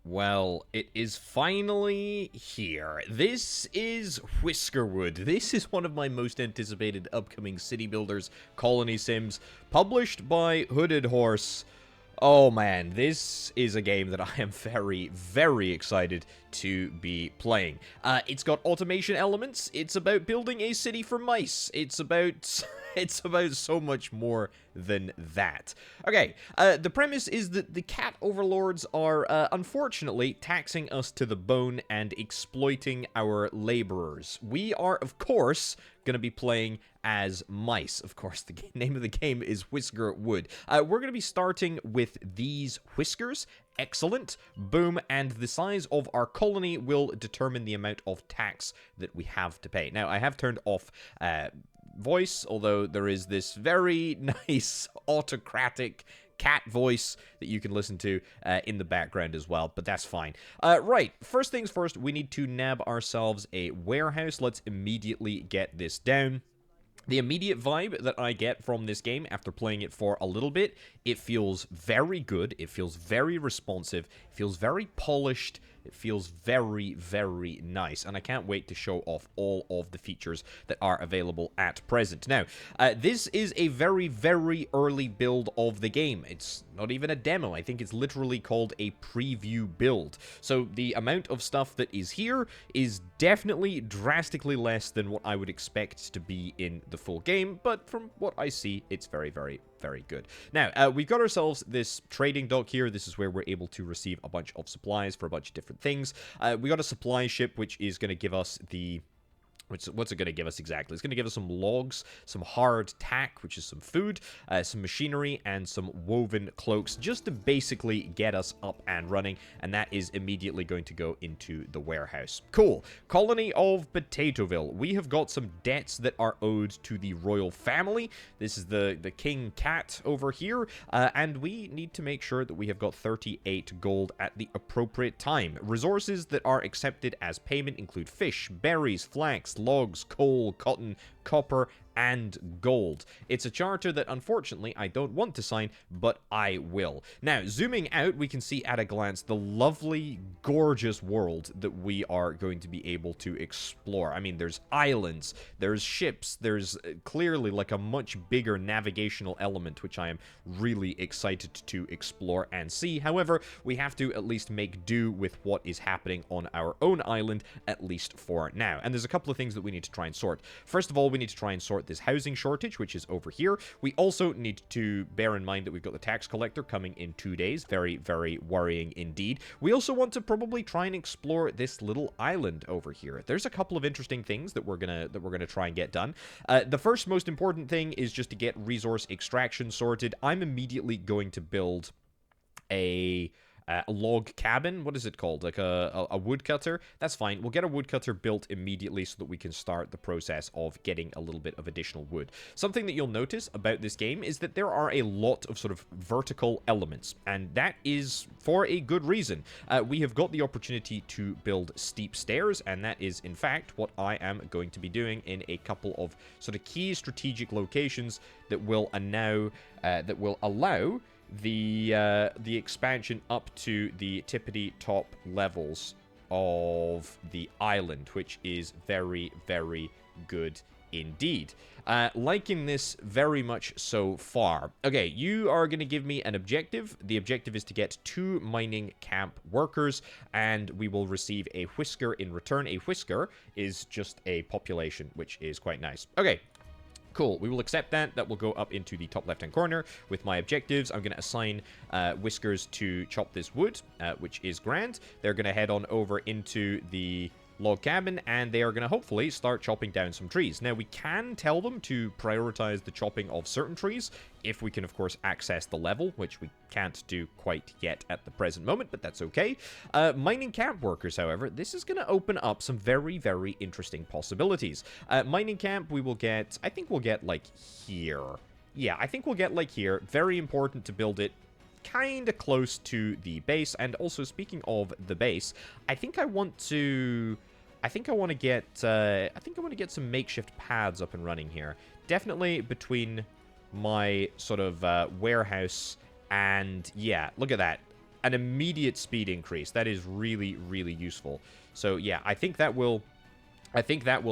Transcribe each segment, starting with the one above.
Well, it is finally here. This is Whiskerwood. This is one of my most anticipated upcoming city builders colony sims, published by Hooded Horse. Oh man, this is a game that I am very, very excited to be playing. It's got automation elements. It's about building a city for mice. It's about it's about so much more than that. Okay, the premise is that the cat overlords are unfortunately taxing us to the bone and exploiting our laborers. We are, of course, going to be playing as mice. Of course, the name of the game is Whiskerwood. We're going to be starting with these whiskers. Excellent. Boom. And the size of our colony will determine the amount of tax that we have to pay. Now, I have turned off voice, although there is this very nice autocratic cat voice that you can listen to in the background as well, but that's fine. Right, first things first, we need to nab ourselves a warehouse. Let's immediately get this down. The immediate vibe that I get from this game after playing it for a little bit, it feels very good, it feels very responsive, it feels very polished, it feels very, very nice, and I can't wait to show off all of the features that are available at present. Now, this is a very, very early build of the game. It's not even a demo. I think it's literally called a preview build. So the amount of stuff that is here is definitely drastically less than what I would expect to be in the full game, but from what I see, it's very, very, very good. Now, we've got ourselves this trading dock here. This is where we're able to receive a bunch of supplies for a bunch of different things. We got a supply ship, which is going to give us the... What's it going to give us exactly? It's going to give us some logs, some hard tack, which is some food, some machinery, and some woven cloaks, just to basically get us up and running, and that is immediately going to go into the warehouse. Cool. Colony of Potatoville. We have got some debts that are owed to the royal family. This is the king cat over here, and we need to make sure that we have got 38 gold at the appropriate time. Resources that are accepted as payment include fish, berries, flax, logs, coal, cotton, copper, and gold. It's a charter that, unfortunately, I don't want to sign, but I will. Now, zooming out, we can see at a glance the lovely, gorgeous world that we are going to be able to explore. I mean, there's islands, there's ships, there's clearly like a much bigger navigational element, which I am really excited to explore and see. However, we have to at least make do with what is happening on our own island, at least for now. And there's a couple of things that we need to try and sort. First of all, we need to try and sort this housing shortage, which is over here. We also need to bear in mind that we've got the tax collector coming in 2 days. Very, very worrying indeed. We also want to probably try and explore this little island over here. There's a couple of interesting things that we're gonna try and get done. The first most important thing is just to get resource extraction sorted. I'm immediately going to build a log cabin. What is it called? Like a woodcutter? That's fine. We'll get a woodcutter built immediately so that we can start the process of getting a little bit of additional wood. Something that you'll notice about this game is that there are a lot of sort of vertical elements, and that is for a good reason. We have got the opportunity to build steep stairs, and that is, in fact, what I am going to be doing in a couple of sort of key strategic locations that will allow the expansion up to the tippity top levels of the island, which is very, very good indeed. Liking this very much so far. Okay, you are going to give me an objective. The objective is to get 2 mining camp workers, and we will receive a whisker in return. A whisker is just a population, which is quite nice. Okay. Cool, we will accept that. That will go up into the top left-hand corner with my objectives. I'm going to assign whiskers to chop this wood, which is grand. They're going to head on over into the log cabin, and they are going to hopefully start chopping down some trees. Now, we can tell them to prioritize the chopping of certain trees if we can, of course, access the level, which we can't do quite yet at the present moment, but that's okay. Mining camp workers, however, this is going to open up some very, very interesting possibilities. Mining camp, we will get, I think we'll get, like, here. Yeah, I think we'll get, like, here. Very important to build it kind of close to the base. And also, speaking of the base, I think I want to get some makeshift paths up and running here. Definitely between my sort of warehouse and, yeah, look at that. an immediate speed increase. That is really, really useful. So yeah, I think that will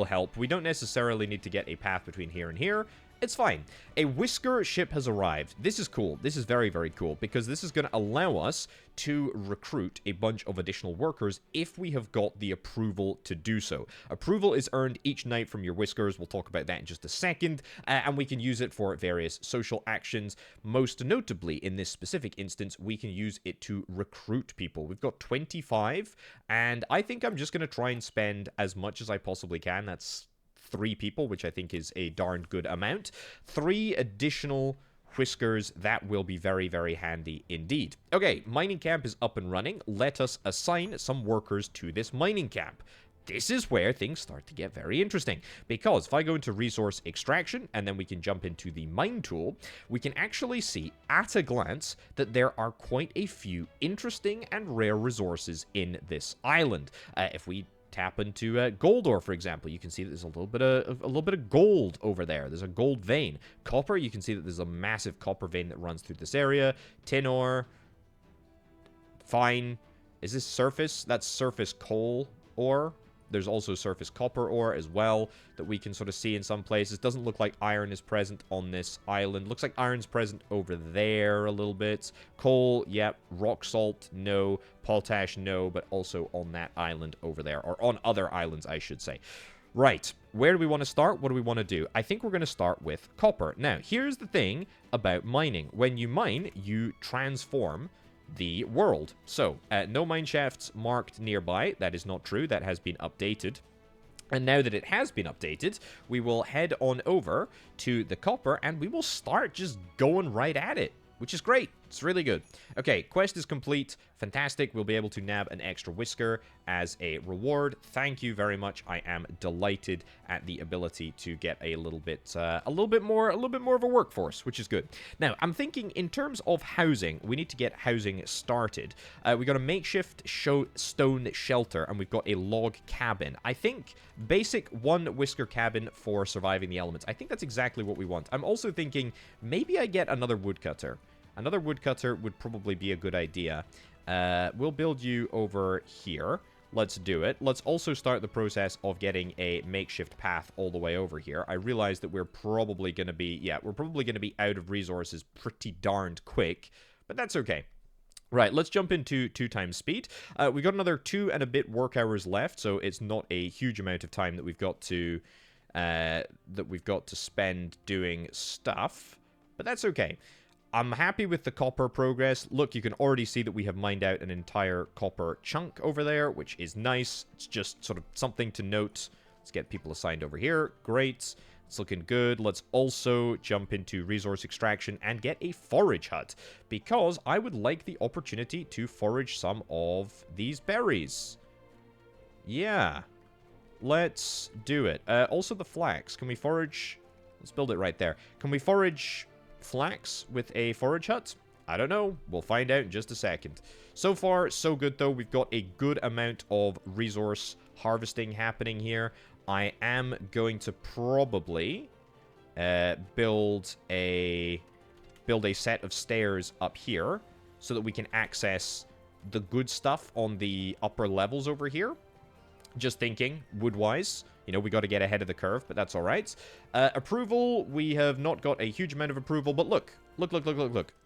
help. We don't necessarily need to get a path between here and here. It's fine. A Whisker ship has arrived. This is cool. This is very, very cool, because this is going to allow us to recruit a bunch of additional workers if we have got the approval to do so. Approval is earned each night from your Whiskers. We'll talk about that in just a second. And we can use it for various social actions. Most notably, in this specific instance, we can use it to recruit people. We've got 25, and I think I'm just going to try and spend as much as I possibly can. That's 3 people, which I think is a darn good amount. 3 additional Whiskers, that will be very, very handy indeed. Okay, mining camp is up and running. Let us assign some workers to this mining camp. This is where things start to get very interesting, because if I go into resource extraction and then we can jump into the mine tool, we can actually see at a glance that there are quite a few interesting and rare resources in this island. If we tap into gold ore, for example, you can see that there's a little bit of gold over there. There's a gold vein. Copper, you can see that there's a massive copper vein that runs through this area. Tin ore, fine. Is this surface? That's surface coal ore. There's also surface copper ore as well that we can sort of see in some places. Doesn't look like iron is present on this island. Looks like iron's present over there a little bit. Coal, yep. Rock salt, no. Potash, no. But also on that island over there. Or on other islands, I should say. Right. Where do we want to start? What do we want to do? I think we're going to start with copper. Now, here's the thing about mining. When you mine, you transform the world. So, no mine shafts marked nearby. That is not true. That has been updated. And now that it has been updated, we will head on over to the copper and we will start just going right at it, which is great. It's really good. Okay, quest is complete. Fantastic. We'll be able to nab an extra Whisker as a reward. Thank you very much. I am delighted at the ability to get a little bit more of a workforce, which is good. Now, I'm thinking in terms of housing, we need to get housing started. We got a makeshift stone shelter, and we've got a log cabin. I think basic 1 Whisker cabin for surviving the elements. I think that's exactly what we want. I'm also thinking maybe I get another woodcutter. Another woodcutter would probably be a good idea. We'll build you over here. Let's do it. Let's also start the process of getting a makeshift path all the way over here. I realize that we're probably going to be, out of resources pretty darned quick, but that's okay. Right, let's jump into 2 times speed. We got another 2 and a bit work hours left, so it's not a huge amount of time that we've got to spend doing stuff, but that's okay. I'm happy with the copper progress. Look, you can already see that we have mined out an entire copper chunk over there, which is nice. It's just sort of something to note. Let's get people assigned over here. Great. It's looking good. Let's also jump into resource extraction and get a forage hut, because I would like the opportunity to forage some of these berries. Yeah. Let's do it. Also the flax. Can we forage? Let's build it right there. Can we forage flax with a forage hut? I don't know. We'll find out in just a second. So far, so good, though. We've got a good amount of resource harvesting happening here. I am going to probably build a set of stairs up here so that we can access the good stuff on the upper levels over here. Just thinking, wood-wise. You know, we got to get ahead of the curve, but that's all right. Approval, we have not got a huge amount of approval, but look.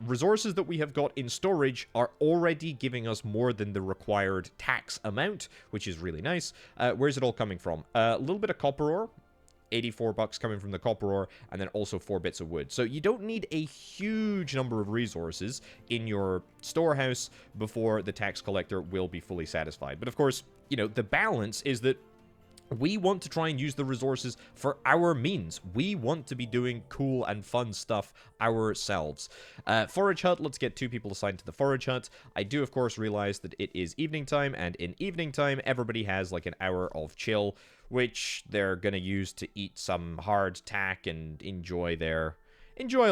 Resources that we have got in storage are already giving us more than the required tax amount, which is really nice. Where's it all coming from? A little bit of copper ore. 84 bucks coming from the copper ore, and then also 4 bits of wood. So you don't need a huge number of resources in your storehouse before the tax collector will be fully satisfied. But of course, you know, the balance is that we want to try and use the resources for our means. We want to be doing cool and fun stuff ourselves. Forage hut, let's get 2 people assigned to the forage hut. I do, of course, realize that it is evening time, and in evening time, everybody has like an hour of chill, which they're going to use to eat some hard tack and enjoy a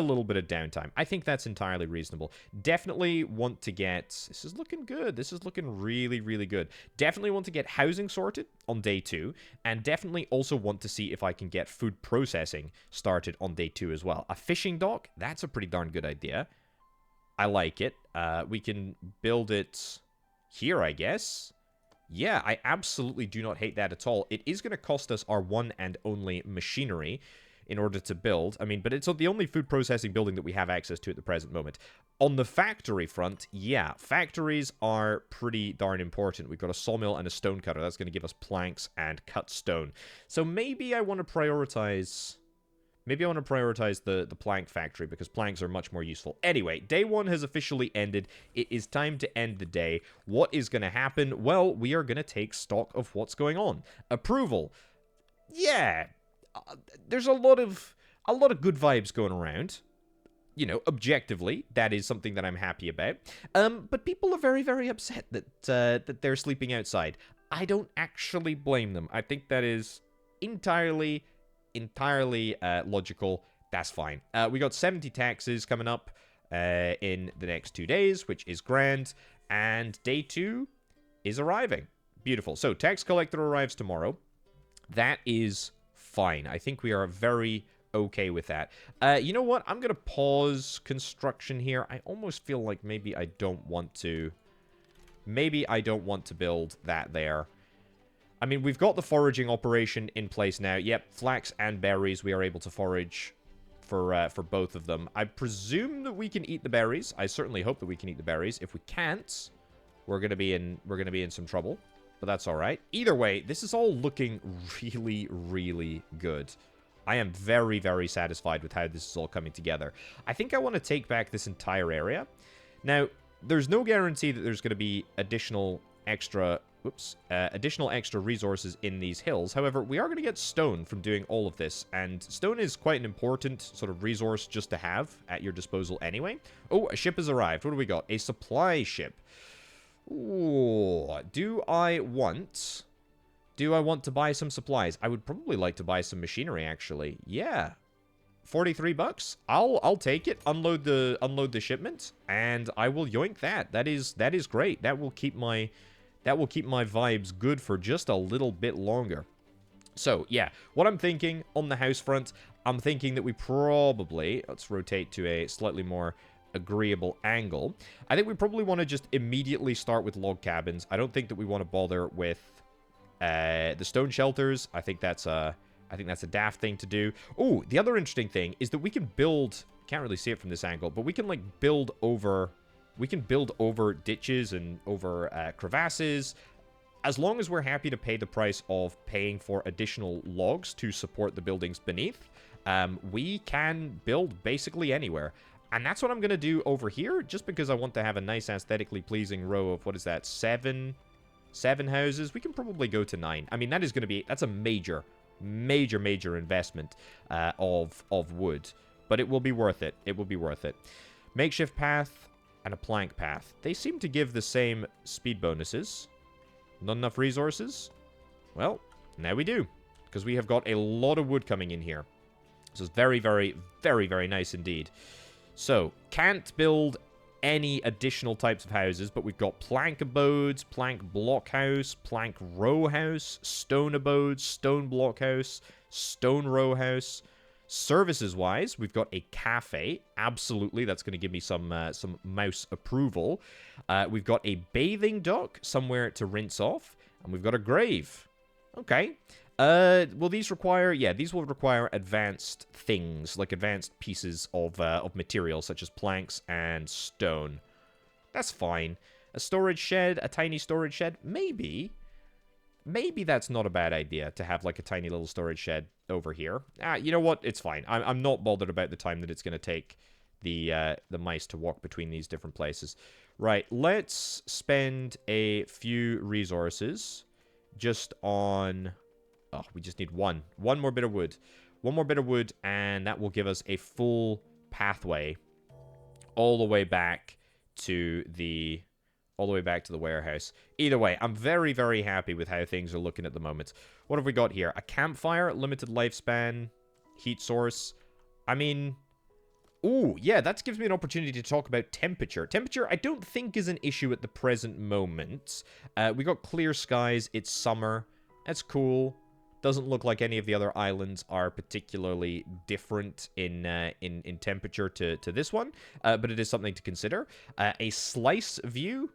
little bit of downtime. I think that's entirely reasonable. Definitely want to get... This is looking good. This is looking really, really good. Definitely want to get housing sorted on day 2. And definitely also want to see if I can get food processing started on day 2 as well. A fishing dock? That's a pretty darn good idea. I like it. We can build it here, I guess. Yeah, I absolutely do not hate that at all. It is going to cost us our one and only machinery in order to build. I mean, but it's the only food processing building that we have access to at the present moment. On the factory front, yeah, factories are pretty darn important. We've got a sawmill and a stone cutter. That's going to give us planks and cut stone. So maybe I want to prioritize... Maybe I want to prioritize the plank factory, because planks are much more useful. Anyway, day one has officially ended. It is time to end the day. What is going to happen? Well, we are going to take stock of what's going on. Approval. Yeah. There's a lot of good vibes going around. You know, objectively, that is something that I'm happy about. But people are very, very upset that they're sleeping outside. I don't actually blame them. I think that is entirely logical. That's fine. We got 70 taxes coming up in the next 2 days, which is grand. And day 2 is arriving. Beautiful. So, tax collector arrives tomorrow. That is fine. I think we are very okay with that. You know what? I'm going to pause construction here. I almost feel like maybe I don't want to... Maybe I don't want to build that there. I mean, we've got the foraging operation in place now. Yep, flax and berries, we are able to forage for both of them. I presume that we can eat the berries. I certainly hope that we can eat the berries. If we can't, we're gonna be in some trouble. But that's all right. Either way, this is all looking really, really good. I am very, very satisfied with how this is all coming together. I think I want to take back this entire area. Now, there's no guarantee that there's going to be additional extra resources in these hills. However, we are going to get stone from doing all of this, and stone is quite an important sort of resource just to have at your disposal anyway. Oh, a ship has arrived. What do we got? A supply ship. Ooh, do I want to buy some supplies? I would probably like to buy some machinery, actually. Yeah. 43 bucks. I'll take it. Unload the shipment, and I will yoink that. That is great. That will keep my vibes good for just a little bit longer. So, yeah, what I'm thinking on the house front, I'm thinking that we probably, let's rotate to a slightly more agreeable angle. I think we probably want to just immediately start with log cabins. I don't think that we want to bother with the stone shelters. I think that's a daft thing to do. Oh, the other interesting thing is that we can build, can't really see it from this angle, but we can like build over ditches and over crevasses. As long as we're happy to pay the price of paying for additional logs to support the buildings beneath, we can build basically anywhere. And that's what I'm going to do over here, just because I want to have a nice aesthetically pleasing row of, what is that, seven houses? We can probably go to 9. I mean, that's a major investment of wood. But it will be worth it. It will be worth it. Makeshift path and a plank path. They seem to give the same speed bonuses. Not enough resources? Well, now we do. Because we have got a lot of wood coming in here. So it's very, very, very, very nice indeed. So, can't build any additional types of houses, but we've got plank abodes, plank blockhouse, plank row house, stone abodes, stone blockhouse, stone row house. Services-wise, we've got a cafe. Absolutely, that's going to give me some mouse approval. We've got a bathing dock, somewhere to rinse off, and we've got a grave. Okay. Will these require... Yeah, these will require advanced things, like advanced pieces of material, such as planks and stone. That's fine. A storage shed, a tiny storage shed, maybe... Maybe that's not a bad idea, to have, like, a tiny little storage shed over here. You know what? It's fine. I'm not bothered about the time that it's going to take the mice to walk between these different places. Right, let's spend a few resources just on... Oh, we just need one more bit of wood. One more bit of wood, and that will give us a full pathway all the way back to the... warehouse. Either way, I'm very, very happy with how things are looking at the moment. What have we got here? A campfire, limited lifespan, heat source. I mean... Ooh, yeah, that gives me an opportunity to talk about temperature. Temperature, I don't think, is an issue at the present moment. We got clear skies. It's summer. That's cool. Doesn't look like any of the other islands are particularly different in temperature to this one, but it is something to consider. A slice view.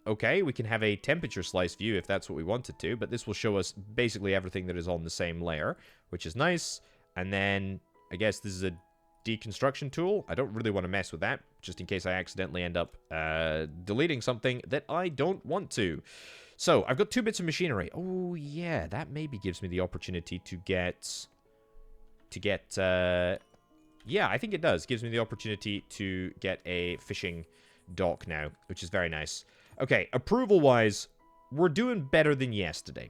Okay, we can have a temperature slice view if that's what we wanted to, but this will show us basically everything that is on the same layer, which is nice. And then, I guess this is a deconstruction tool. I don't really want to mess with that, just in case I accidentally end up deleting something that I don't want to. So, I've got 2 bits of machinery. Oh, yeah, that maybe gives me the opportunity to get... yeah, I think it does. Gives me the opportunity to get a fishing dock now, which is very nice. Okay, approval-wise, we're doing better than yesterday.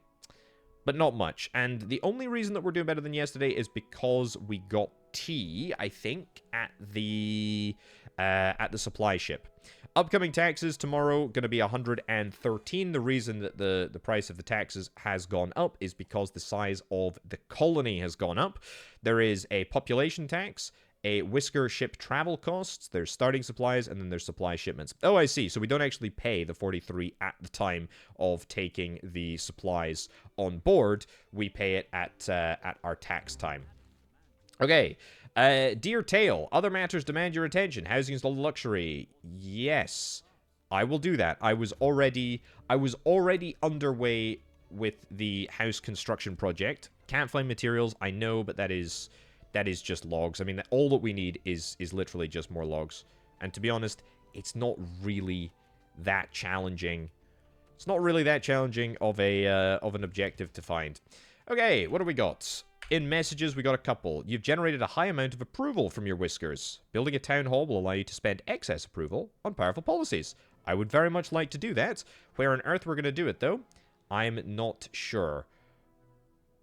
But not much. And the only reason that we're doing better than yesterday is because we got tea, I think, at the supply ship. Upcoming taxes tomorrow going to be 113. The reason that the price of the taxes has gone up is because the size of the colony has gone up. There is a population tax, a whisker ship travel costs, there's starting supplies, and then there's supply shipments. Oh, I see. So we don't actually pay the 43 at the time of taking the supplies on board. We pay it at our tax time. Okay. Dear Tale, other matters demand your attention. Housing is a luxury. Yes, I will do that. I was already underway with the house construction project. Can't find materials, I know, but that is just logs. I mean, all that we need is literally just more logs. And to be honest, it's not really that challenging. It's not really that challenging of an objective to find. Okay, what do we got? In messages, we got a couple. You've generated a high amount of approval from your whiskers. Building a town hall will allow you to spend excess approval on powerful policies. I would very much like to do that. Where on earth we're going to do it, though, I'm not sure.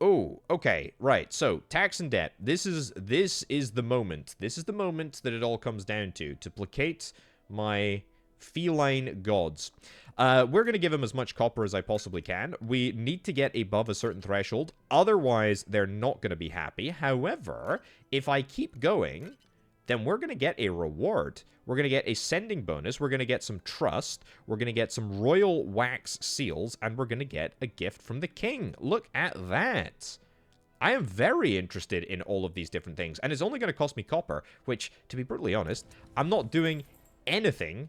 Oh, okay, right. So, tax and debt. This is the moment. This is the moment that it all comes down to placate my feline gods. We're going to give them as much copper as I possibly can. We need to get above a certain threshold. Otherwise, they're not going to be happy. However, if I keep going, then we're going to get a reward. We're going to get a sending bonus. We're going to get some trust. We're going to get some royal wax seals. And we're going to get a gift from the king. Look at that. I am very interested in all of these different things. And it's only going to cost me copper, which, to be brutally honest, I'm not doing anything.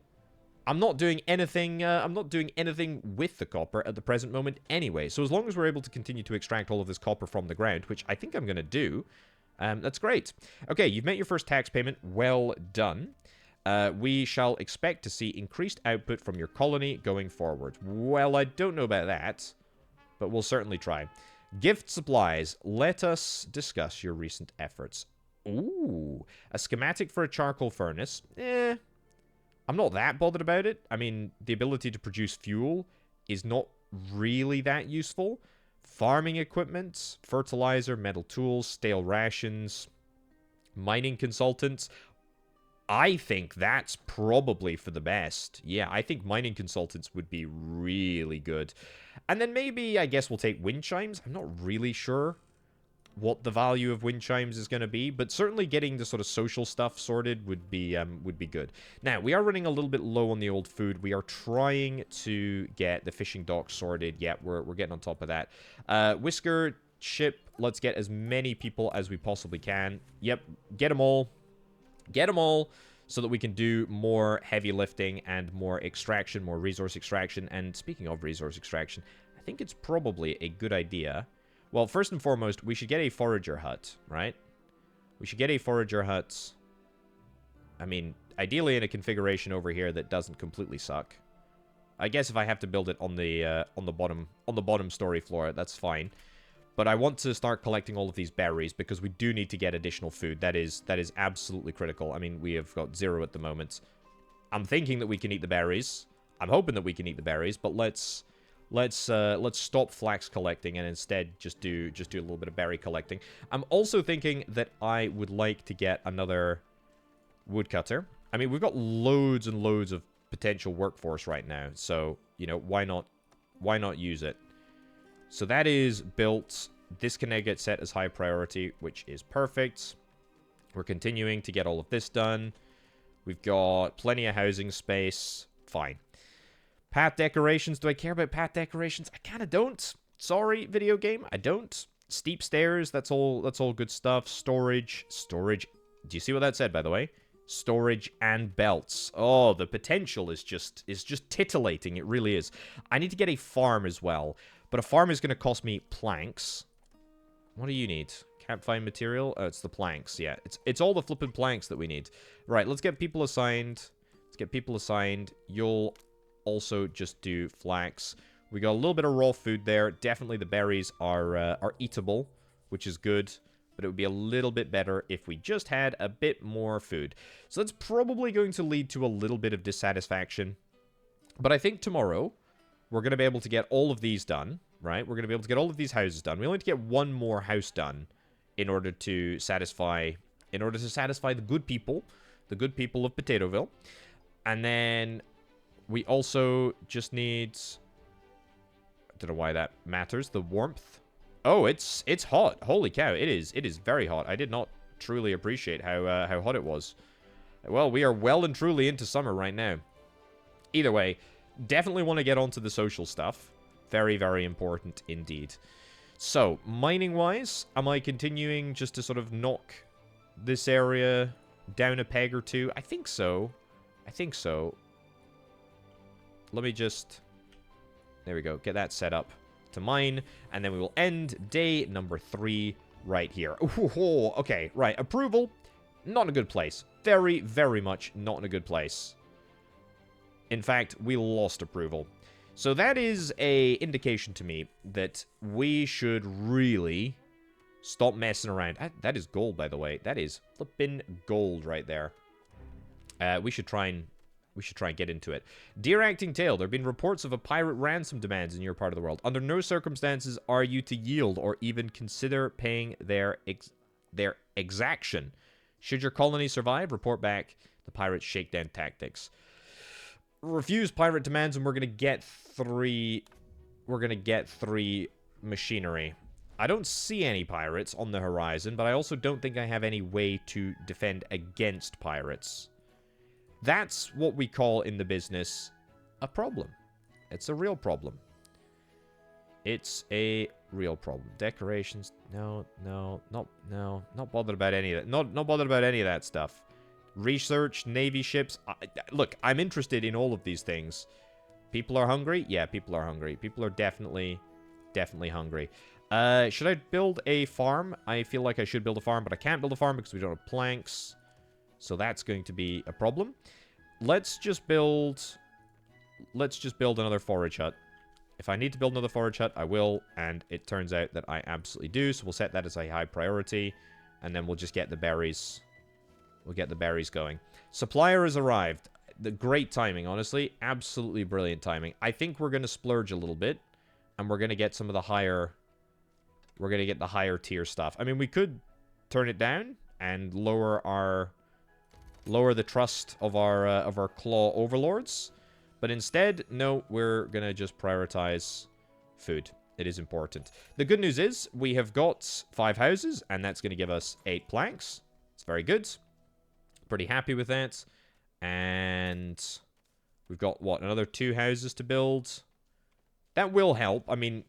I'm not doing anything with the copper at the present moment anyway. So as long as we're able to continue to extract all of this copper from the ground, which I think I'm going to do, that's great. Okay, you've met your first tax payment. Well done. We shall expect to see increased output from your colony going forward. Well, I don't know about that, but we'll certainly try. Gift supplies. Let us discuss your recent efforts. Ooh, a schematic for a charcoal furnace. I'm not that bothered about it. I mean, the ability to produce fuel is not really that useful. Farming equipment, fertilizer, metal tools, stale rations, mining consultants. I think that's probably for the best. Yeah, I think mining consultants would be really good. And then maybe, I guess we'll take wind chimes. I'm not really sure what the value of wind chimes is going to be, but certainly getting the sort of social stuff sorted would be good. Now, we are running a little bit low on the old food. We are trying to get the fishing dock sorted. Yeah, we're getting on top of that. Whisker ship, let's get as many people as we possibly can. Yep, get them all. Get them all so that we can do more heavy lifting and more extraction, more resource extraction. And speaking of resource extraction, I think it's probably a good idea. Well, first and foremost, we should get a forager hut, right? We should get a forager hut. I mean, ideally in a configuration over here that doesn't completely suck. I guess if I have to build it on the bottom story floor, that's fine. But I want to start collecting all of these berries because we do need to get additional food. That is absolutely critical. I mean, we have got 0 at the moment. I'm thinking that we can eat the berries. I'm hoping that we can eat the berries, but let's stop flax collecting and instead just do a little bit of berry collecting. I'm also thinking that I would like to get another woodcutter. I mean, we've got loads and loads of potential workforce right now, so you know, why not use it? So that is built. This can now get set as high priority, which is perfect. We're continuing to get all of this done. We've got plenty of housing space. Fine. Path decorations. Do I care about path decorations? I kind of don't. Sorry, video game. I don't. Steep stairs, that's all good stuff. Storage. Do you see what that said, by the way? Storage and belts. Oh, the potential is just titillating. It really is. I need to get a farm as well. But a farm is going to cost me planks. What do you need? Can't find material? Oh, it's the planks. Yeah, it's all the flippin' planks that we need. Right, let's get people assigned. You'll also just do flax. We got a little bit of raw food there. Definitely the berries are eatable, which is good. But it would be a little bit better if we just had a bit more food. So that's probably going to lead to a little bit of dissatisfaction. But I think tomorrow, we're going to be able to get all of these done, right? We're going to be able to get all of these houses done. We only need to get one more house done in order to satisfy the good people of Potatoville. And then we also just need... I don't know why that matters. The warmth. Oh, it's hot. Holy cow. It is very hot. I did not truly appreciate how hot it was. Well, we are well and truly into summer right now. Either way, definitely want to get onto the social stuff. Very, very important indeed. So, mining-wise, am I continuing just to sort of knock this area down a peg or two? I think so. Let me just... There we go. Get that set up to mine. And then we will end day number 3 right here. Ooh, okay, right. Approval. Not in a good place. Very, very much not in a good place. In fact, we lost approval. So that is a indication to me that we should really stop messing around. That is gold, by the way. That is flippin' gold right there. We should try and get into it. Dear Acting Tale, there have been reports of a pirate ransom demands in your part of the world. Under no circumstances are you to yield or even consider paying their exaction. Should your colony survive, report back the pirates' shakedown tactics. Refuse pirate demands and we're going to get 3... We're going to get 3 machinery. I don't see any pirates on the horizon, but I also don't think I have any way to defend against pirates. That's what we call in the business a problem. It's a real problem. It's a real problem. Decorations, not bothered about any of that. Not bothered about any of that stuff. Research, Navy ships. Look, I'm interested in all of these things. People are hungry? Yeah, people are hungry. People are definitely hungry. Should I build a farm? I feel like I should build a farm, but I can't build a farm because we don't have planks. So that's going to be a problem. Let's just build another forage hut. If I need to build another forage hut, I will, and it turns out that I absolutely do, so we'll set that as a high priority, and then we'll just get the berries. We'll get the berries going. Supplier has arrived. The great timing, honestly. Absolutely brilliant timing. I think we're going to splurge a little bit, and we're going to get some of the higher... We're going to get the higher tier stuff. I mean, we could turn it down and lower the trust of our claw overlords. But instead, no, we're going to just prioritize food. It is important. The good news is we have got 5 houses, and that's going to give us 8 planks. It's very good. Pretty happy with that. And we've got, what, another 2 houses to build? That will help. I mean,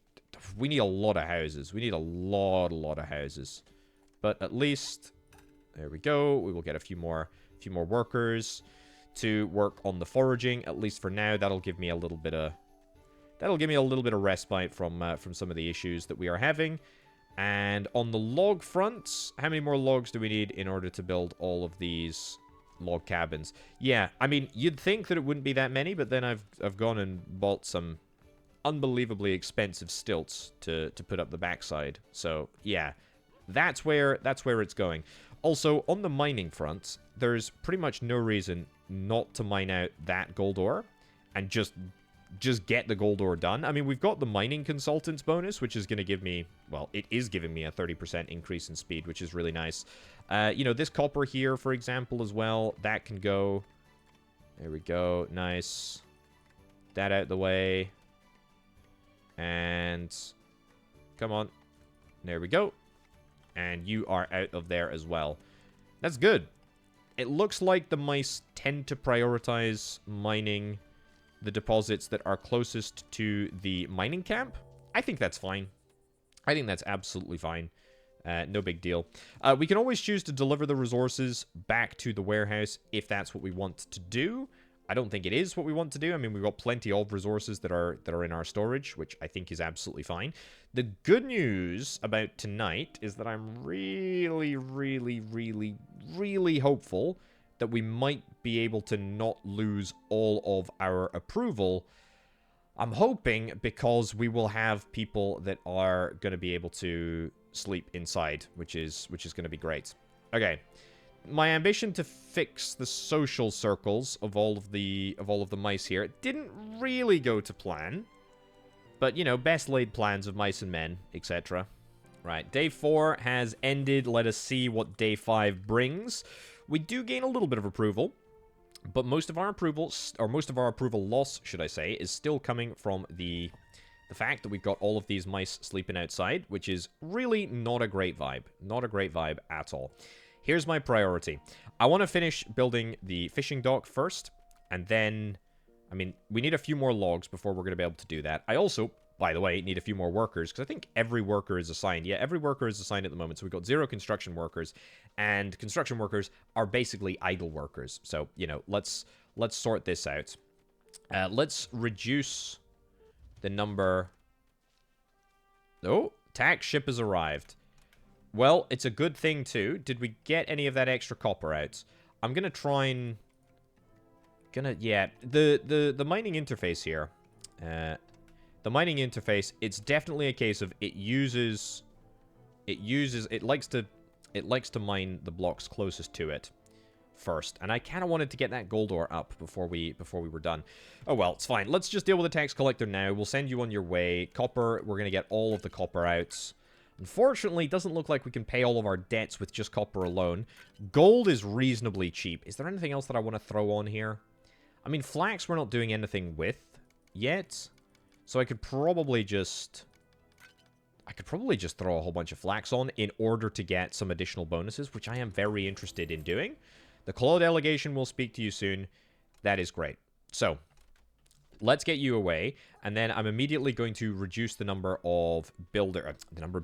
we need a lot of houses. We need a lot of houses. But at least, there we go. We will get a few more workers to work on the foraging. At least for now, that'll give me a little bit of respite from some of the issues that we are having. And on the log front, how many more logs do we need in order to build all of these log cabins? Yeah, I mean, you'd think that it wouldn't be that many, but then I've gone and bought some unbelievably expensive stilts to put up the backside. So yeah, that's where it's going. Also, on the mining front, there's pretty much no reason not to mine out that gold ore and just get the gold ore done. I mean, we've got the mining consultants bonus, which is going to give me, well, it is giving me a 30% increase in speed, which is really nice. You know, this copper here, for example, as well, that can go. There we go. Nice. That out the way. And come on. There we go. And you are out of there as well. That's good. It looks like the mice tend to prioritize mining the deposits that are closest to the mining camp. I think that's fine. I think that's absolutely fine. No big deal. We can always choose to deliver the resources back to the warehouse if that's what we want to do. I don't think it is what we want to do. I mean, we've got plenty of resources that are in our storage, which I think is absolutely fine. The good news about tonight is that I'm really, really, really, really hopeful that we might be able to not lose all of our approval. I'm hoping because we will have people that are going to be able to sleep inside, which is going to be great. Okay. My ambition to fix the social circles of all of the mice here didn't really go to plan. But, you know, best laid plans of mice and men, etc. Right, day 4 has ended. Let us see what day 5 brings. We do gain a little bit of approval. But most of our approval, or most of our approval loss, should I say, is still coming from the fact that we've got all of these mice sleeping outside, which is really not a great vibe. Not a great vibe at all. Here's my priority. I want to finish building the fishing dock first, and then, I mean, we need a few more logs before we're going to be able to do that. I also, by the way, need a few more workers, because I think every worker is assigned. Yeah, every worker is assigned at the moment, so we've got 0 construction workers, and construction workers are basically idle workers. So, you know, let's sort this out. Let's reduce the number... Oh, tax ship has arrived. Well, it's a good thing, too. Did we get any of that extra copper out? I'm going to try and... Yeah, the mining interface here. The mining interface, it's definitely a case of it likes to mine the blocks closest to it first. And I kind of wanted to get that gold ore up before we were done. Oh, well, it's fine. Let's just deal with the tax collector now. We'll send you on your way. Copper, we're going to get all of the copper out. Unfortunately, it doesn't look like we can pay all of our debts with just copper alone. Gold is reasonably cheap. Is there anything else that I want to throw on here? I mean, flax we're not doing anything with yet. So I could probably just throw a whole bunch of flax on in order to get some additional bonuses, which I am very interested in doing. The Claw delegation will speak to you soon. That is great. So, let's get you away, and then I'm immediately going to reduce the number of the number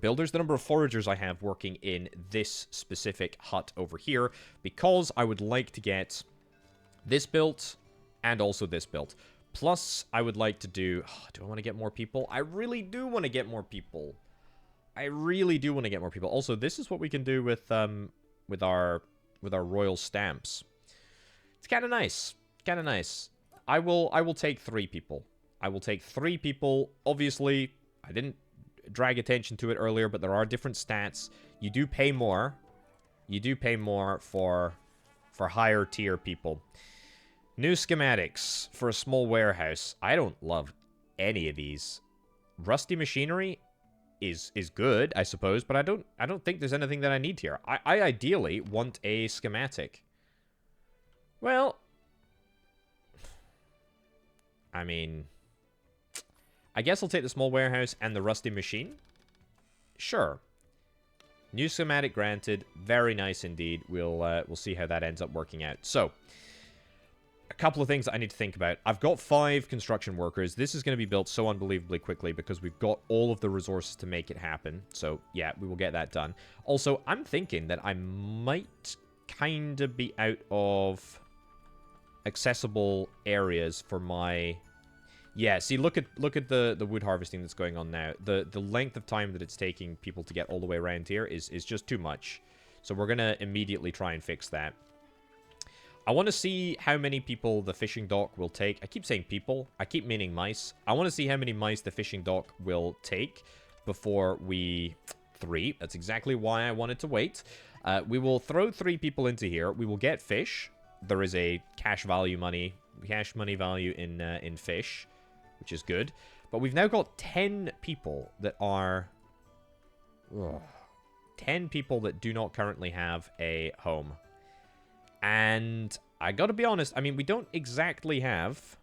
of foragers I have working in this specific hut over here, because I would like to get this built and also this built. Plus, I would like to do... do I want to get more people? I really do want to get more people. I really do want to get more people. Also, this is what we can do with our royal stamps. It's kind of nice. Kind of nice. I will take 3 people. I will take 3 people. Obviously, I didn't drag attention to it earlier, but there are different stats. You do pay more. You do pay more for higher tier people. New schematics for a small warehouse. I don't love any of these. Rusty machinery is good, I suppose, but I don't think there's anything that I need here. I ideally want a schematic. Well, I mean, I guess I'll take the small warehouse and the rusty machine. Sure. New schematic granted. Very nice indeed. We'll see how that ends up working out. So, a couple of things that I need to think about. I've got 5 construction workers. This is going to be built so unbelievably quickly because we've got all of the resources to make it happen. So, yeah, we will get that done. Also, I'm thinking that I might kind of be out of accessible areas for my... Yeah, see, look at the wood harvesting that's going on now. The length of time that it's taking people to get all the way around here is just too much. So we're going to immediately try and fix that. I want to see how many people the fishing dock will take. I keep saying people. I keep meaning mice. I want to see how many mice the fishing dock will take before we... 3. That's exactly why I wanted to wait. We will throw 3 people into here. We will get fish. There is a cash money value in fish, which is good. But we've now got 10 people that are... 10 people that do not currently have a home. And I gotta be honest, I mean, we don't exactly have...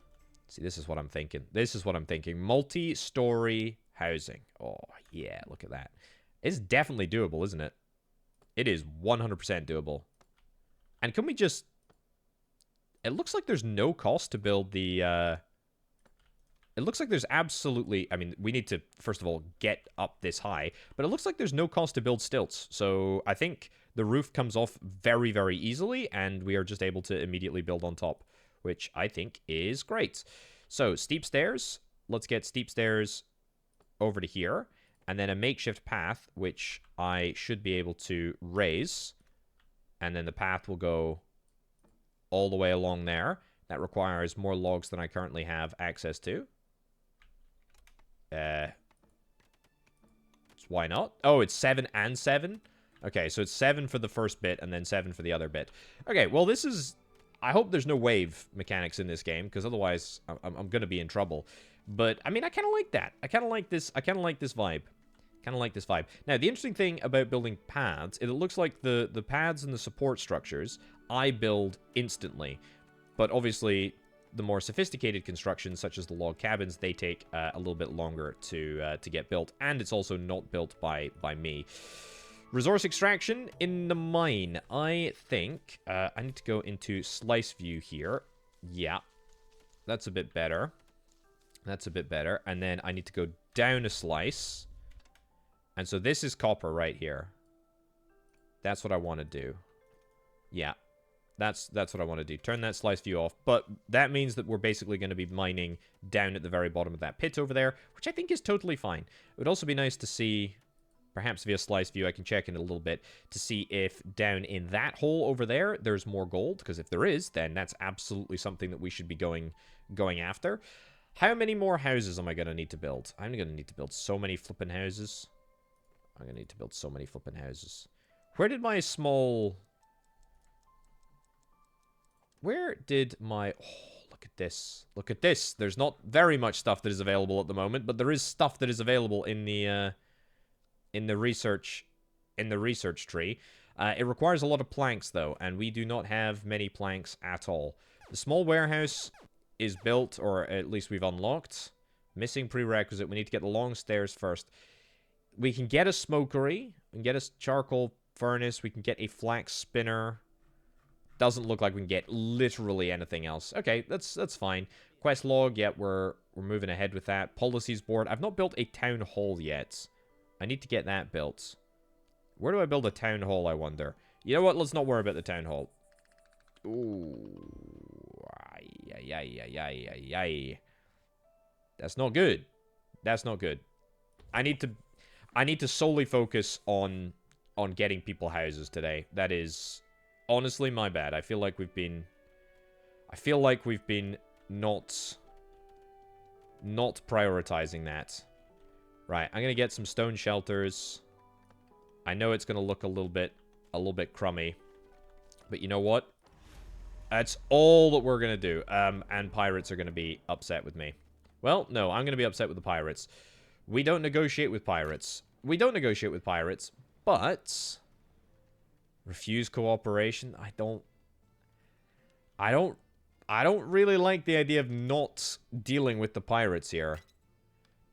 See, this is what I'm thinking. This is what I'm thinking. Multi-story housing. Oh, yeah, look at that. It's definitely doable, isn't it? It is 100% doable. And can we just... It looks like there's no cost to build the It looks like there's absolutely... I mean, we need to, first of all, get up this high. But it looks like there's no cost to build stilts. So I think the roof comes off very, very easily. And we are just able to immediately build on top, which I think is great. So, steep stairs. Let's get steep stairs over to here. And then a makeshift path, which I should be able to raise. And then the path will go all the way along there. That requires more logs than I currently have access to. Why not? Oh, it's 7 and 7? Okay, so it's 7 for the first bit and then 7 for the other bit. Okay, well, this is... I hope there's no wave mechanics in this game, because otherwise I'm going to be in trouble. But, I mean, I kind of like that. I kind of like this. I kind of like this vibe. Kind of like this vibe. Now, the interesting thing about building paths, it looks like the paths and the support structures I build instantly. But obviously, the more sophisticated constructions, such as the log cabins, they take a little bit longer to get built. And it's also not built by me. Resource extraction in the mine. I think I need to go into slice view here. Yeah. That's a bit better. That's a bit better. And then I need to go down a slice. And so this is copper right here. That's what I want to do. Yeah. That's what I want to do. Turn that slice view off. But that means that we're basically going to be mining down at the very bottom of that pit over there, which I think is totally fine. It would also be nice to see, perhaps via slice view, I can check in a little bit to see if down in that hole over there, there's more gold. Because if there is, then that's absolutely something that we should be going after. How many more houses am I going to need to build? I'm going to need to build so many flipping houses. I'm going to need to build so many flipping houses. Where did my small... Where did my... Oh, look at this. Look at this. There's not very much stuff that is available at the moment, but there is stuff that is available in the research tree. It requires a lot of planks, though, and we do not have many planks at all. The small warehouse is built, or at least we've unlocked. Missing prerequisite. We need to get the long stairs first. We can get a smokery. We can get a charcoal furnace. We can get a flax spinner. Doesn't look like we can get literally anything else. Okay, that's fine. Quest log, yeah, we're moving ahead with that. Policies board. I've not built a town hall yet. I need to get that built. Where do I build a town hall, I wonder? You know what? Let's not worry about the town hall. Ooh. Ay. That's not good. That's not good. I need to solely focus on getting people houses today. That is honestly my bad. I feel like we've been not prioritizing that. Right, I'm gonna get some stone shelters. I know it's gonna look a little bit crummy, but you know what? That's all that we're gonna do. And pirates are gonna be upset with me. Well, no, I'm gonna be upset with the pirates. We don't negotiate with pirates. We don't negotiate with pirates, but refuse cooperation. I don't really like the idea of not dealing with the pirates here.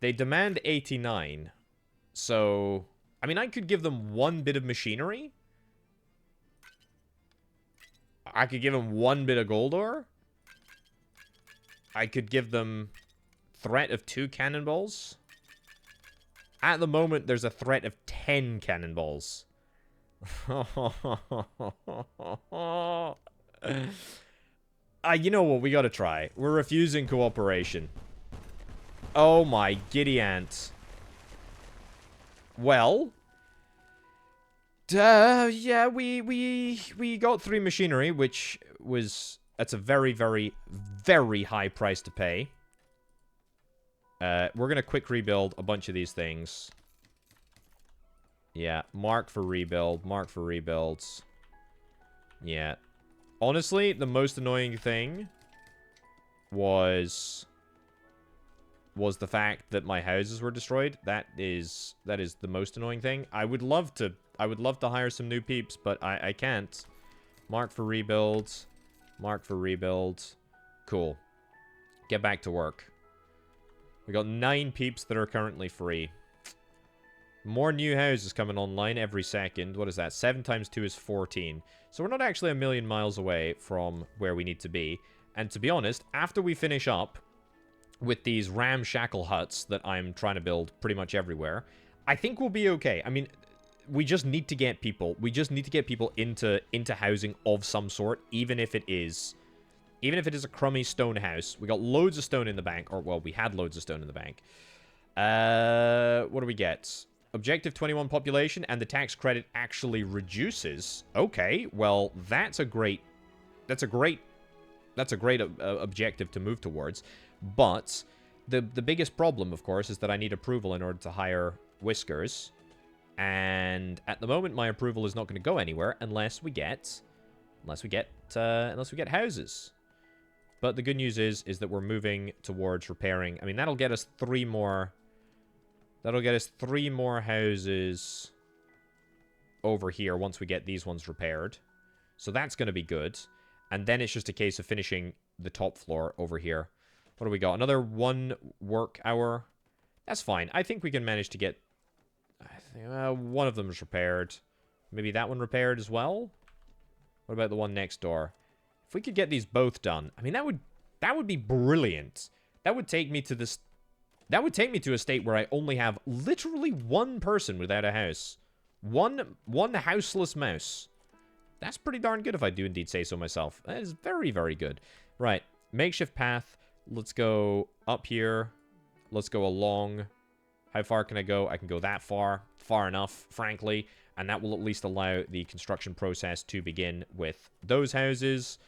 They demand 89. So, I mean, I could give them one bit of machinery. I could give them one bit of gold ore. I could give them threat of 2 cannonballs. At the moment, there's a threat of 10 cannonballs. You know what? We gotta try. We're refusing cooperation. Oh my giddy ant. Well, yeah, we got 3 machinery, which was... That's a very, very, very high price to pay. We're gonna quick rebuild a bunch of these things. Yeah, mark for rebuild, mark for rebuilds. Yeah. Honestly, the most annoying thing was the fact that my houses were destroyed. That is the most annoying thing. I would love to hire some new peeps, but I can't. Mark for rebuilds. Mark for rebuilds. Cool. Get back to work. We got 9 peeps that are currently free. More new houses coming online every second. What is that? 7 times 2 is 14. So we're not actually a million miles away from where we need to be. And to be honest, after we finish up with these ramshackle huts that I'm trying to build pretty much everywhere, I think we'll be okay. I mean, we just need to get people. We just need to get people into housing of some sort, even if it is a crummy stone house. We got loads of stone in the bank, or well, we had loads of stone in the bank. What do we get? Objective 21 population, and the tax credit actually reduces. Okay, well, that's a great objective to move towards. But the biggest problem, of course, is that I need approval in order to hire Whiskers. And at the moment, my approval is not going to go anywhere unless we get houses. But the good news is that we're moving towards repairing. I mean, that'll get us 3 more. That'll get us 3 more houses over here once we get these ones repaired. So that's going to be good. And then it's just a case of finishing the top floor over here. What do we got? Another 1 work hour. That's fine. I think we can manage to get... one of them is repaired. Maybe that one repaired as well? What about the one next door? If we could get these both done, I mean, that would be brilliant. That would take me to this... That would take me to a state where I only have literally 1 person without a house. One houseless mouse. That's pretty darn good if I do indeed say so myself. That is very, very good. Right. Makeshift path. Let's go up here. Let's go along. How far can I go? I can go that far. Far enough, frankly. And that will at least allow the construction process to begin with those houses.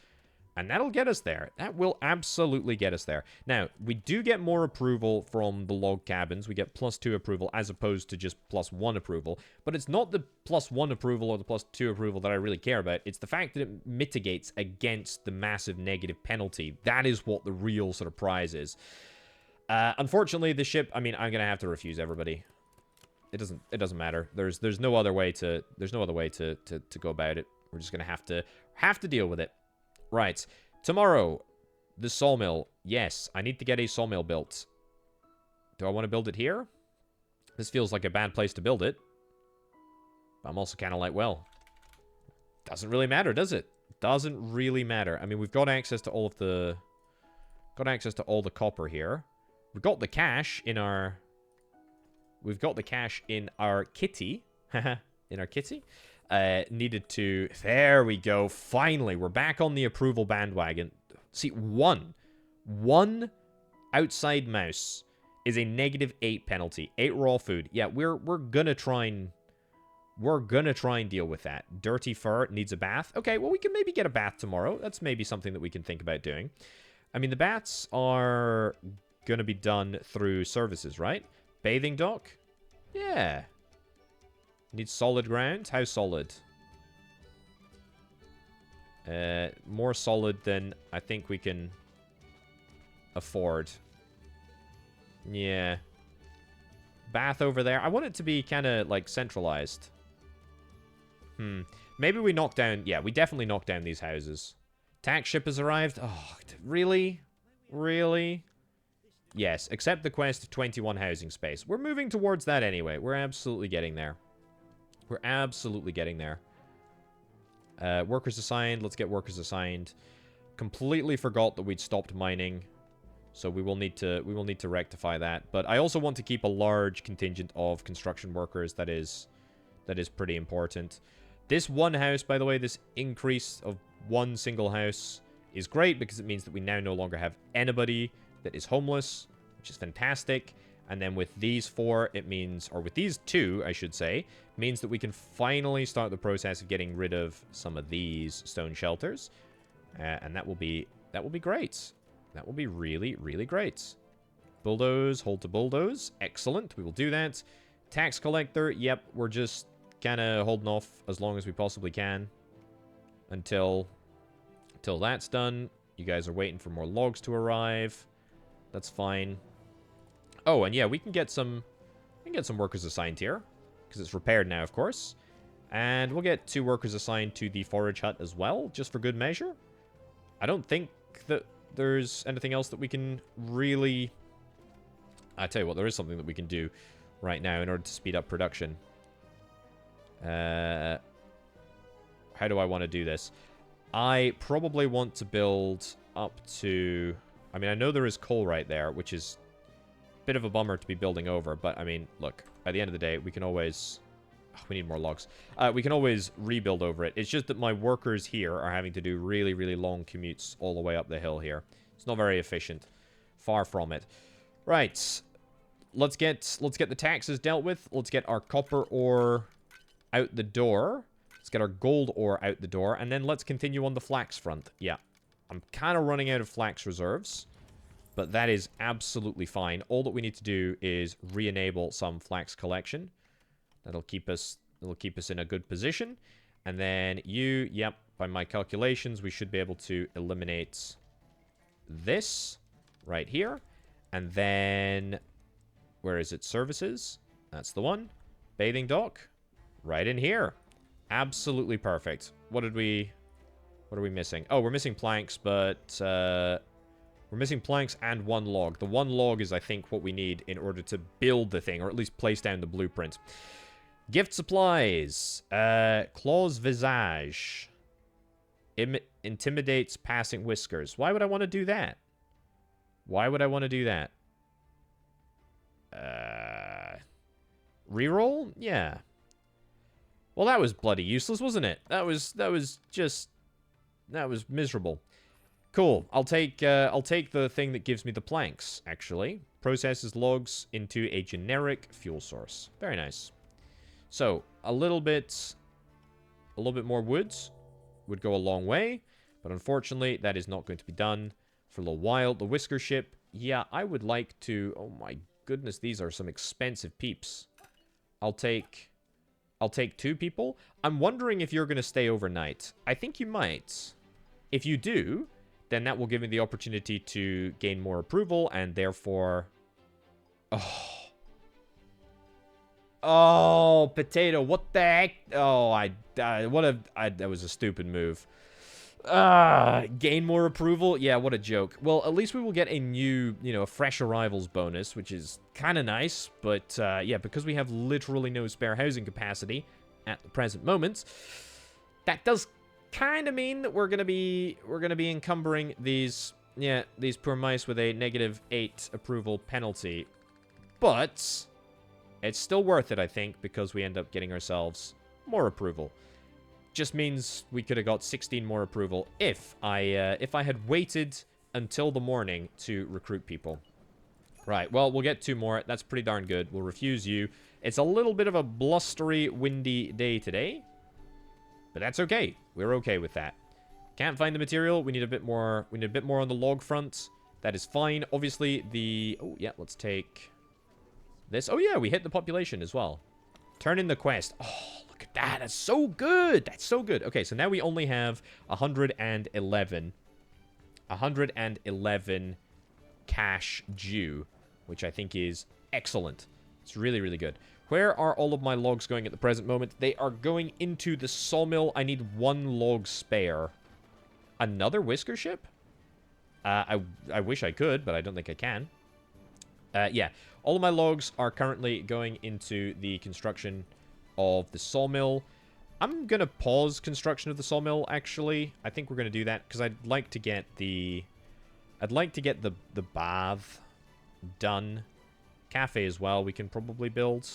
And that'll get us there. That will absolutely get us there. Now, we do get more approval from the log cabins. We get +2 approval as opposed to just +1 approval. But it's not the +1 approval or the +2 approval that I really care about. It's the fact that it mitigates against the massive negative penalty. That is what the real sort of prize is. Unfortunately, the ship, I mean, I'm going to have to refuse everybody. It doesn't matter. There's no other way to go about it. We're just going to have to deal with it. Right. Tomorrow, the sawmill. Yes, I need to get a sawmill built. Do I want to build it here? This feels like a bad place to build it. But I'm also kind of like, well, doesn't really matter, does it? Doesn't really matter. I mean, we've got access to all of the... Got access to all the copper here. We've got the cash in our... We've got the cash in our kitty. In our kitty. Needed to... There we go. Finally, we're back on the approval bandwagon. See, one outside mouse is a -8 penalty. 8 raw food. Yeah, we're gonna try and... We're gonna try and deal with that. Dirty fur needs a bath. Okay, well, we can maybe get a bath tomorrow. That's maybe something that we can think about doing. I mean, the baths are gonna be done through services, right? Bathing dock? Yeah. Needs solid ground? How solid? More solid than I think we can afford. Yeah. Bath over there. I want it to be kind of, like, centralized. Maybe we knock down... Yeah, we definitely knock down these houses. Tax ship has arrived. Oh, really? Really? Yes, accept the quest of 21 housing space. We're moving towards that anyway. We're absolutely getting there. We're absolutely getting there. Workers assigned. Let's get workers assigned. Completely forgot that we'd stopped mining. So we will need to rectify that. But I also want to keep a large contingent of construction workers. That is pretty important. This one house, by the way, this increase of 1 single house is great because it means that we now no longer have anybody that is homeless, which is fantastic. And then with these 4, it means, or with these 2, I should say, means that we can finally start the process of getting rid of some of these stone shelters. And that will be great. That will be really, really great. Bulldoze, hold to bulldoze. Excellent. We will do that. Tax collector. Yep, we're just kind of holding off as long as we possibly can until that's done. You guys are waiting for more logs to arrive. That's fine. Oh, and yeah, we can get some workers assigned here because it's repaired now, of course. And we'll get 2 workers assigned to the forage hut as well, just for good measure. I don't think that there's anything else that we can really... I tell you what, there is something that we can do right now in order to speed up production. How do I want to do this? I probably want to build up to... I mean, I know there is coal right there, which is a bit of a bummer to be building over. But, I mean, look, at the end of the day, we can always... Oh, we need more logs. We can always rebuild over it. It's just that my workers here are having to do really, really long commutes all the way up the hill here. It's not very efficient. Far from it. Right. Let's get the taxes dealt with. Let's get our copper ore out the door. Let's get our gold ore out the door. And then let's continue on the flax front. Yeah. I'm kind of running out of flax reserves. But that is absolutely fine. All that we need to do is re-enable some flax collection. That'll keep us in a good position. And then you, yep, by my calculations, we should be able to eliminate this right here. And then, where is it? Services. That's the one. Bathing dock. Right in here. Absolutely perfect. What are we missing? Oh, we're missing planks, but we're missing planks and one log. The one log is, I think, what we need in order to build the thing, or at least place down the blueprint. Gift supplies. Claw's visage. Intimidates passing whiskers. Why would I want to do that? Why would I want to do that? Reroll? Yeah. Well, that was bloody useless, wasn't it? That was miserable. Cool. I'll take the thing that gives me the planks, actually. Processes logs into a generic fuel source. Very nice. So, a little bit more woods would go a long way, but unfortunately, that is not going to be done for a little while. The whisker ship, yeah, I would like to... Oh my goodness, these are some expensive peeps. I'll take 2 people. I'm wondering if you're going to stay overnight. I think you might. If you do, then that will give me the opportunity to gain more approval, and therefore... Oh, potato, what the heck? Oh, that was a stupid move. Gain more approval? Yeah, what a joke. Well, at least we will get a new, a fresh arrivals bonus, which is kind of nice. But, yeah, because we have literally no spare housing capacity at the present moment, that does kind of mean that we're gonna be encumbering these poor mice with a -8 approval penalty. But it's still worth it, I think, because we end up getting ourselves more approval. Just means we could have got 16 more approval if I had waited until the morning to recruit people. Right, well, we'll get 2 more. That's pretty darn good. We'll refuse you. It's a little bit of a blustery, windy day today, but that's okay. We're okay with that. Can't find the material. We need a bit more. We need a bit more on the log front. That is fine. Obviously, the... Oh, yeah, let's take this. Oh, yeah, we hit the population as well. Turn in the quest. Oh, look at that. That's so good. That's so good. Okay, so now we only have 111 cash due, which I think is excellent. It's really, really good. Where are all of my logs going at the present moment? They are going into the sawmill. I need 1 log spare. Another whisker ship? I wish I could, but I don't think I can. Yeah, all of my logs are currently going into the construction of the sawmill. I'm going to pause construction of the sawmill, actually. I think we're going to do that because I'd like to get the bath done. Cafe as well we can probably build.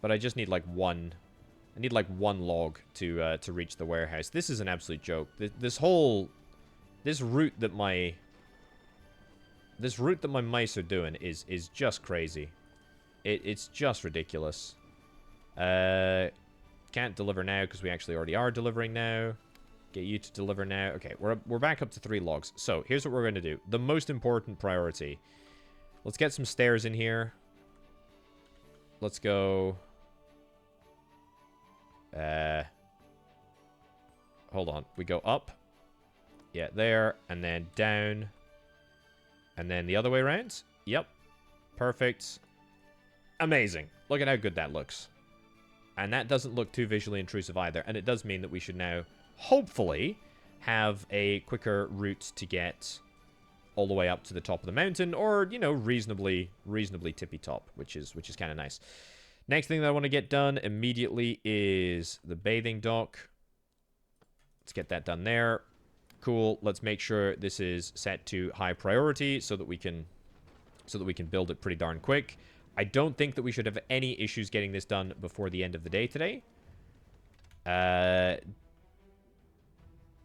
But I just need like 1. I need like 1 log to reach the warehouse. This is an absolute joke. This route that my mice are doing is just crazy. It's just ridiculous. Can't deliver now because we actually already are delivering now. Get you to deliver now. Okay, we're back up to 3 logs. So here's what we're going to do. The most important priority. Let's get some stairs in here. Let's go. Hold on. We go up. Yeah, there. And then down. And then the other way around. Yep. Perfect. Amazing. Look at how good that looks. And that doesn't look too visually intrusive either. And it does mean that we should now, hopefully, have a quicker route to get all the way up to the top of the mountain. Or, reasonably tippy top, which is kind of nice. Next thing that I want to get done immediately is the bathing dock. Let's get that done there. Cool. Let's make sure this is set to high priority so that we can build it pretty darn quick. I don't think that we should have any issues getting this done before the end of the day today.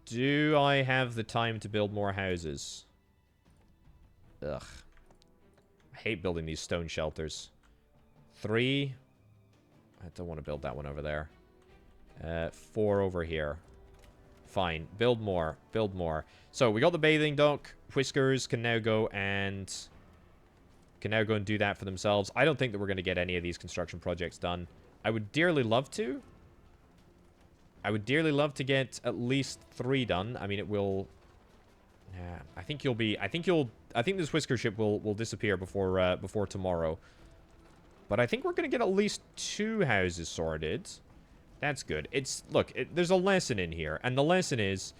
Do I have the time to build more houses? Ugh. I hate building these stone shelters. 3. I don't want to build that one over there. 4 over here. Fine. Build more. Build more. So, we got the bathing dock. Whiskers can now go and do that for themselves. I don't think that we're going to get any of these construction projects done. I would dearly love to. I would dearly love to get at least 3 done. I mean, it will... Yeah, I think this whisker ship will disappear before tomorrow. But I think we're going to get at least 2 houses sorted. That's good. Look, there's a lesson in here. And the lesson is,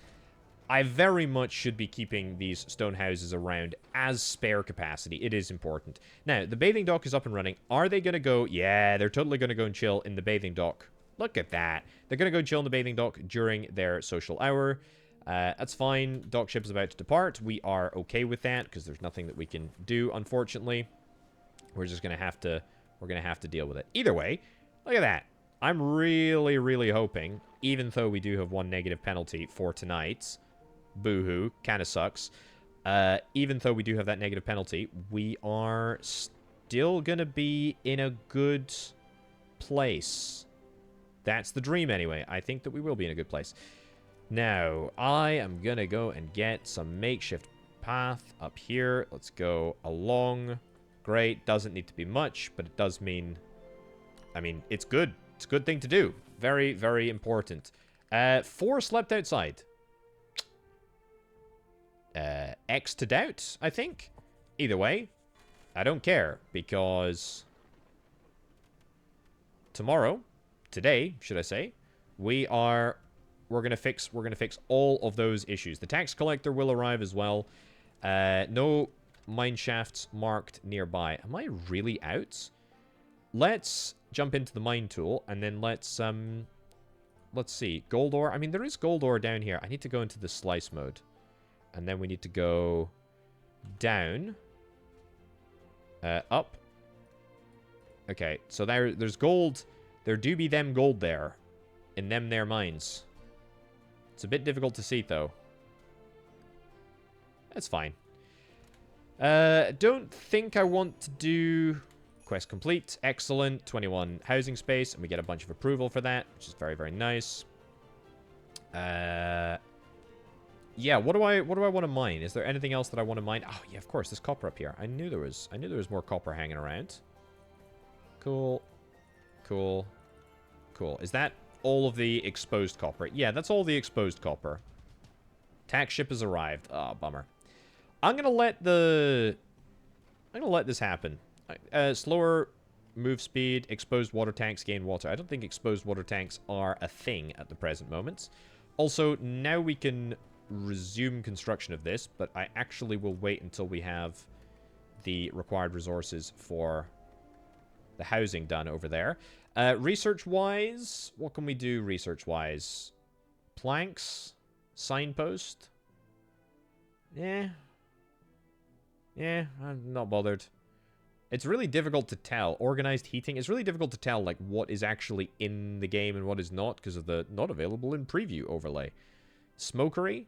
I very much should be keeping these stone houses around as spare capacity. It is important. Now, the bathing dock is up and running. Are they going to go... Yeah, they're totally going to go and chill in the bathing dock. Look at that. They're going to go chill in the bathing dock during their social hour. That's fine. Dock ship is about to depart. We are okay with that because there's nothing that we can do, unfortunately. We're just going to have to... We're going to have to deal with it. Either way, look at that. I'm really, really hoping, even though we do have 1 negative penalty for tonight... Boo-hoo. Kind of sucks. Even though we do have that negative penalty, we are still going to be in a good place. That's the dream anyway. I think that we will be in a good place. Now, I am going to go and get some makeshift path up here. Let's go along. Great. Doesn't need to be much, but it does mean... I mean, it's good. It's a good thing to do. Very, very important. 4 slept outside. X to doubt, I think. Either way, I don't care, because today, should I say, we're gonna fix all of those issues. The tax collector will arrive as well. No mine shafts marked nearby. Am I really out? Let's jump into the mine tool, and then let's see. Gold ore. I mean, there is gold ore down here. I need to go into the slice mode. And then we need to go down. Up. Okay, so there's gold. There do be them gold there. In them there mines. It's a bit difficult to see, though. That's fine. Don't think I want to do... Quest complete. Excellent. 21 housing space. And we get a bunch of approval for that, which is very, very nice. Yeah, what do I want to mine? Is there anything else that I want to mine? Oh, yeah, of course, there's copper up here. I knew there was more copper hanging around. Cool. Cool. Cool. Is that all of the exposed copper? Yeah, that's all the exposed copper. Tax ship has arrived. Oh, bummer. I'm going to let this happen. Slower move speed, exposed water tanks gain water. I don't think exposed water tanks are a thing at the present moment. Also, now we can resume construction of this, but I actually will wait until we have the required resources for the housing done over there. Research-wise, what can we do research-wise? Planks? Signpost? Yeah. Yeah, I'm not bothered. It's really difficult to tell. Organized heating. It's really difficult to tell, like, what is actually in the game and what is not because of the not available in preview overlay. Smokery?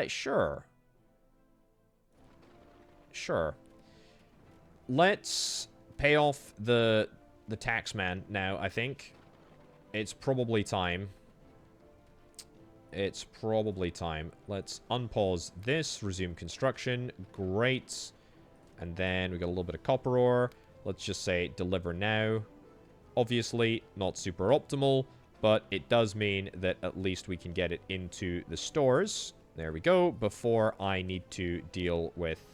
Sure. Sure. Let's pay off the tax man now, I think. It's probably time. It's probably time. Let's unpause this, resume construction. Great. And then we got a little bit of copper ore. Let's just say deliver now. Obviously, not super optimal, but it does mean that at least we can get it into the stores. There we go, before I need to deal with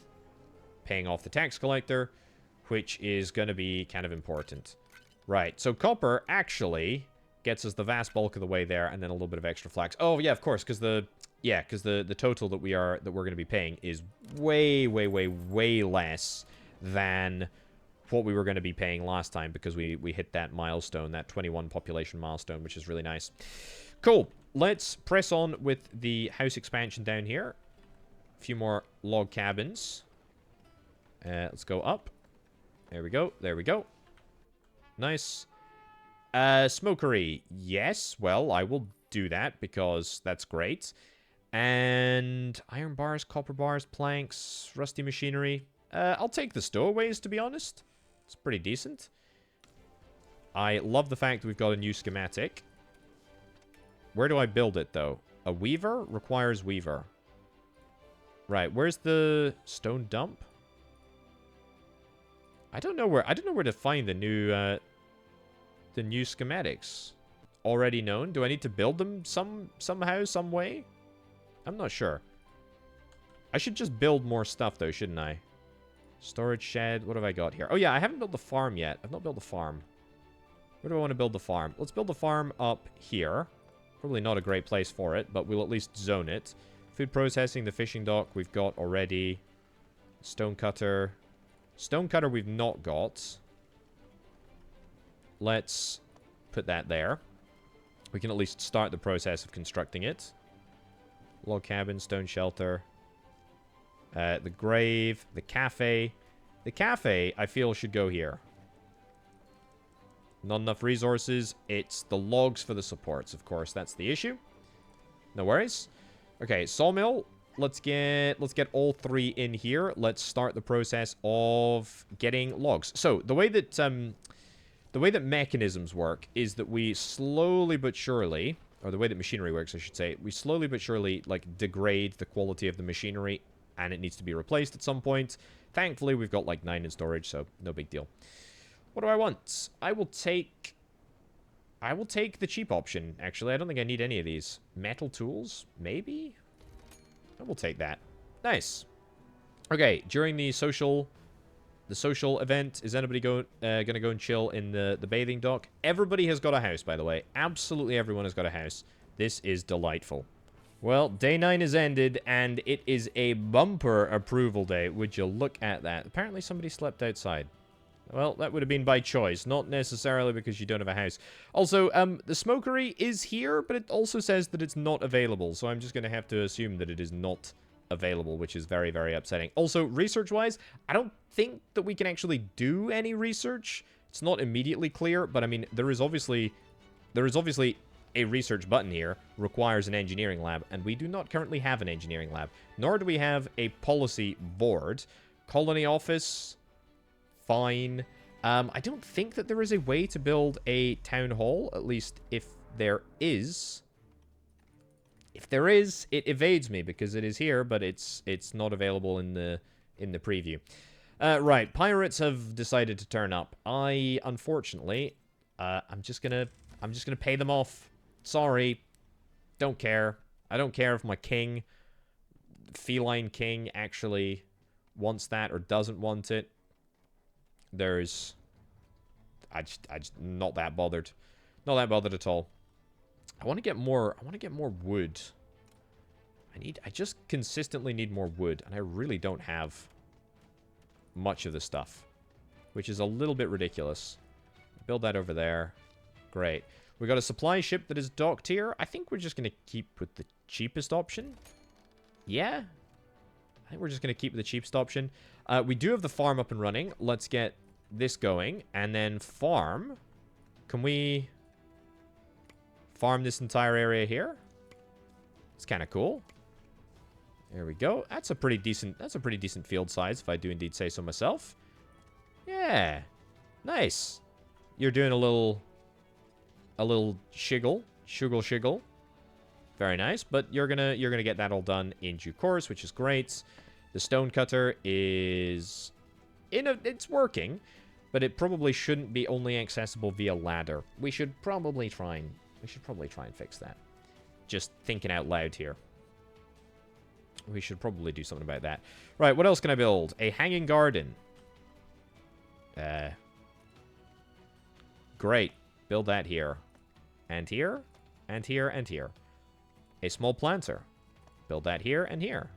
paying off the tax collector, which is going to be kind of important. Right, so copper actually gets us the vast bulk of the way there, and then a little bit of extra flax. Oh, yeah, of course, because the total that we're going to be paying is way, way, way, way less than what we were going to be paying last time, because we hit that milestone, that 21 population milestone, which is really nice. Cool. let's press on with the house expansion down here. A few more log cabins. Let's go up. There we go. There we go. Nice. Smokery. Yes. Well, I will do that because that's great. And iron bars, copper bars, planks, rusty machinery. I'll take the stowaways, to be honest. It's pretty decent. I love the fact that we've got a new schematic. Where do I build it, though? A weaver requires weaver. Right, where's the stone dump? I don't know where to find the new schematics. Already known. Do I need to build them somehow, some way? I'm not sure. I should just build more stuff, though, shouldn't I? Storage shed. What have I got here? Oh, yeah, I haven't built the farm yet. I've not built the farm. Where do I want to build the farm? Let's build the farm up here. Probably not a great place for it, but we'll at least zone it. Food processing, the fishing dock we've got already. Stone cutter. Stone cutter we've not got. Let's put that there. We can at least start the process of constructing it. Log cabin, stone shelter. The grave, the cafe. The cafe, I feel, should go here. Not enough resources. It's the logs for the supports, of course. That's the issue. No worries. Okay, sawmill. Let's get all three in here. Let's start the process of getting logs. So the way that mechanisms work is that we slowly but surely, or the way that machinery works, I should say, we slowly but surely like degrade the quality of the machinery, and it needs to be replaced at some point. Thankfully, we've got like 9 in storage, so no big deal. What do I want? I will take the cheap option, actually. I don't think I need any of these. Metal tools? Maybe? I will take that. Nice. Okay, during the social event, is anybody gonna go and chill in the bathing dock? Everybody has got a house, by the way. Absolutely everyone has got a house. This is delightful. Well, day 9 is ended, and it is a bumper approval day. Would you look at that? Apparently somebody slept outside. Well, that would have been by choice, not necessarily because you don't have a house. Also, the smokery is here, but it also says that it's not available, so I'm just going to have to assume that it is not available, which is very, very upsetting. Also, research-wise, I don't think that we can actually do any research. It's not immediately clear, but I mean, there is obviously a research button here, requires an engineering lab, and we do not currently have an engineering lab, nor do we have a policy board. Colony office... fine. I don't think that there is a way to build a town hall, at least if there is. If there is, it evades me because it is here, but it's not available in the preview. Right, pirates have decided to turn up. Unfortunately, I'm just gonna pay them off. Sorry, don't care. I don't care if my feline king, actually wants that or doesn't want it. I just not that bothered. Not that bothered at all. I want to get more wood. I just consistently need more wood, and I really don't have much of the stuff, which is a little bit ridiculous. Build that over there. Great. We got a supply ship that is docked here. I think we're just going to keep with the cheapest option. Yeah. I think we're just going to keep with the cheapest option. We do have the farm up and running. Let's get this going, and then farm. Can we farm this entire area here? It's kind of cool. There we go. That's a pretty decent field size, if I do indeed say so myself. Yeah. Nice. You're doing a little shiggle. Very nice, but you're gonna get that all done in due course, which is great. The stone cutter is it's working, but it probably shouldn't be only accessible via ladder. We should probably try and fix that. Just thinking out loud here. We should probably do something about that. Right, what else can I build? A hanging garden. Great. Build that here. And here. And here. And here. A small planter. Build that here and here.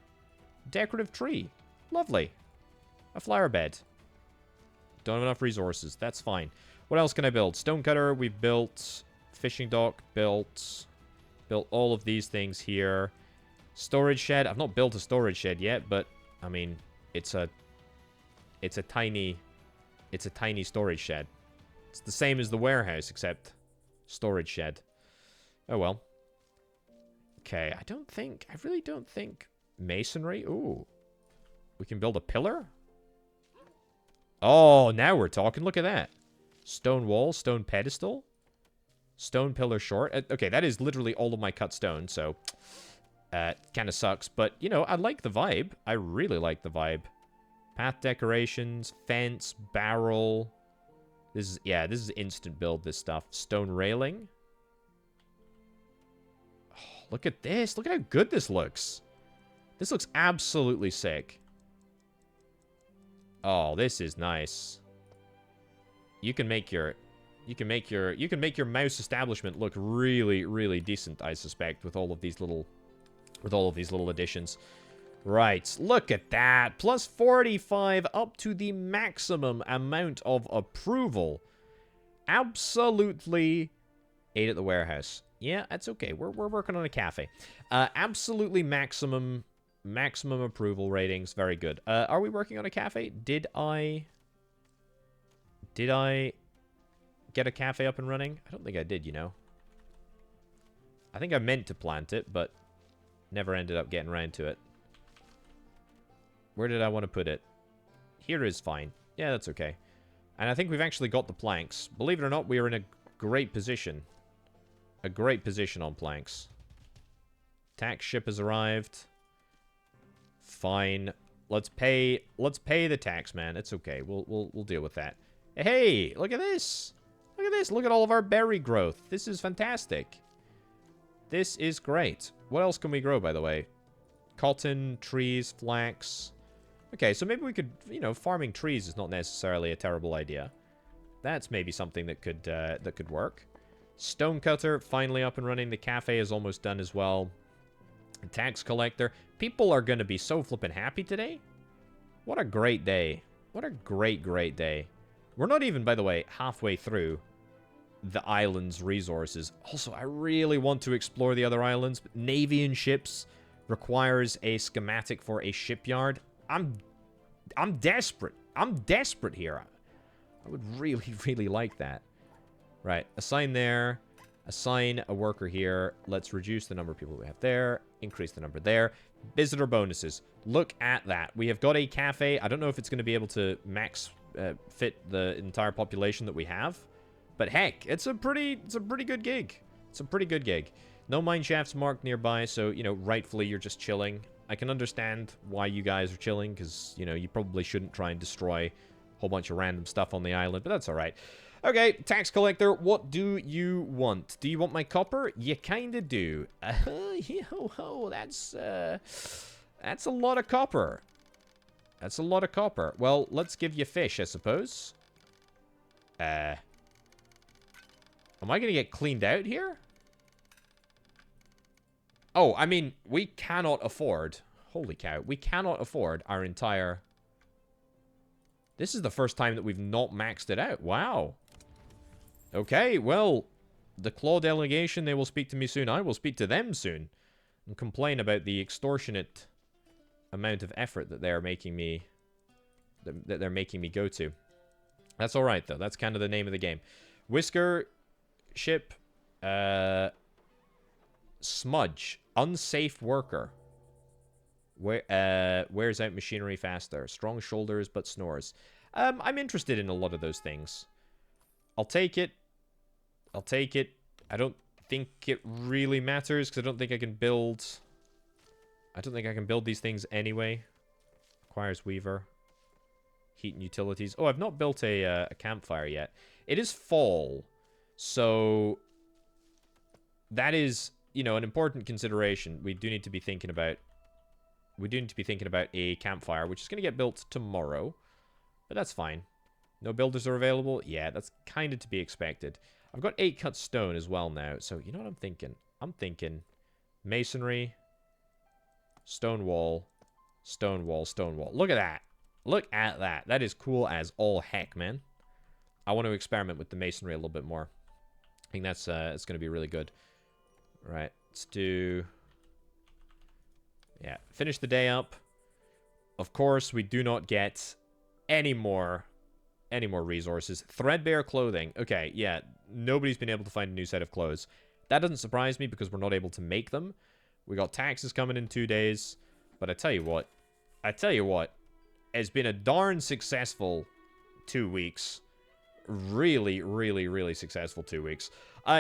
Decorative tree. Lovely. A flower bed. Don't have enough resources. That's fine. What else can I build? Stone cutter, we've built. Fishing dock, built. Built all of these things here. Storage shed. I've not built a storage shed yet, but I mean, it's a tiny storage shed. It's the same as the warehouse, except storage shed. Oh well. Okay, I really don't think masonry. Ooh. We can build a pillar? Oh, now we're talking. Look at that. Stone wall, stone pedestal. Stone pillar short. Okay, that is literally all of my cut stone, so kind of sucks. But, you know, I like the vibe. I really like the vibe. Path decorations, fence, barrel. This is instant build, this stuff. Stone railing. Oh, look at this. Look at how good this looks. This looks absolutely sick. Oh, this is nice. You can make your mouse establishment look really, really decent, I suspect, with all of these little additions. Right, look at that. Plus 45 up to the maximum amount of approval. Absolutely 8 at the warehouse. Yeah, that's okay. We're working on a cafe. Absolutely maximum approval ratings. Very good. Are we working on a cafe? Did I get a cafe up and running? I don't think I did, you know. I think I meant to plant it, but never ended up getting around to it. Where did I want to put it? Here is fine. Yeah, that's okay. And I think we've actually got the planks. Believe it or not, we are in a great position. A great position on planks. Tax ship has arrived. Fine. Let's pay the tax, man. It's okay. We'll deal with that. Hey, look at this. Look at this. Look at all of our berry growth. This is fantastic. This is great. What else can we grow, by the way? Cotton, trees, flax. Okay, so maybe we could, you know, farming trees is not necessarily a terrible idea. That's maybe something that could work. Stonecutter, finally up and running. The cafe is almost done as well. Tax collector. People are going to be so flippin' happy today. What a great day. What a great, great day. We're not even, by the way, halfway through the island's resources. Also, I really want to explore the other islands. Navy and ships requires a schematic for a shipyard. I'm desperate. I'm desperate here. I would really, really like that. Right. Assign there. Assign a worker here. Let's reduce the number of people we have there. Increase the number there. Visitor bonuses. Look at that. We have got a cafe. I don't know if it's going to be able to max fit the entire population that we have. But heck, it's a pretty good gig. It's a pretty good gig. No mine shafts marked nearby, so, you know, rightfully you're just chilling. I can understand why you guys are chilling, because, you know, you probably shouldn't try and destroy a whole bunch of random stuff on the island, but that's alright. Okay, tax collector, what do you want? Do you want my copper? You kinda do. That's a lot of copper. That's a lot of copper. Well, let's give you fish, I suppose. Am I gonna get cleaned out here? Oh, I mean, we cannot afford... Holy cow. We cannot afford our entire... This is the first time that we've not maxed it out. Wow. Okay, well, the Claw delegation, they will speak to me soon. I will speak to them soon. And complain about the extortionate amount of effort that they're making me... That they're making me go to. That's alright, though. That's kind of the name of the game. Whisker... Ship... Smudge. Unsafe worker. Wears out machinery faster. Strong shoulders, but snores. I'm interested in a lot of those things. I'll take it. I'll take it. I don't think it really matters, because I don't think I can build... I don't think I can build these things anyway. Requires weaver. Heat and utilities. Oh, I've not built a campfire yet. It is fall. So... That is... You know, an important consideration we do need to be thinking about. We do need to be thinking about a campfire, which is going to get built tomorrow. But that's fine. No builders are available? Yeah, that's kind of to be expected. I've got 8 cut stone as well now. So, you know what I'm thinking? I'm thinking masonry, stone wall, stone wall, stone wall. Look at that. Look at that. That is cool as all heck, man. I want to experiment with the masonry a little bit more. I think that's it's going to be really good. Right. Let's do... Yeah, finish the day up. Of course, we do not get any more resources. Threadbare clothing. Okay, yeah, nobody's been able to find a new set of clothes. That doesn't surprise me because we're not able to make them. We got taxes coming in 2 days. But I tell you what, it's been a darn successful 2 weeks. Really, really, really successful 2 weeks.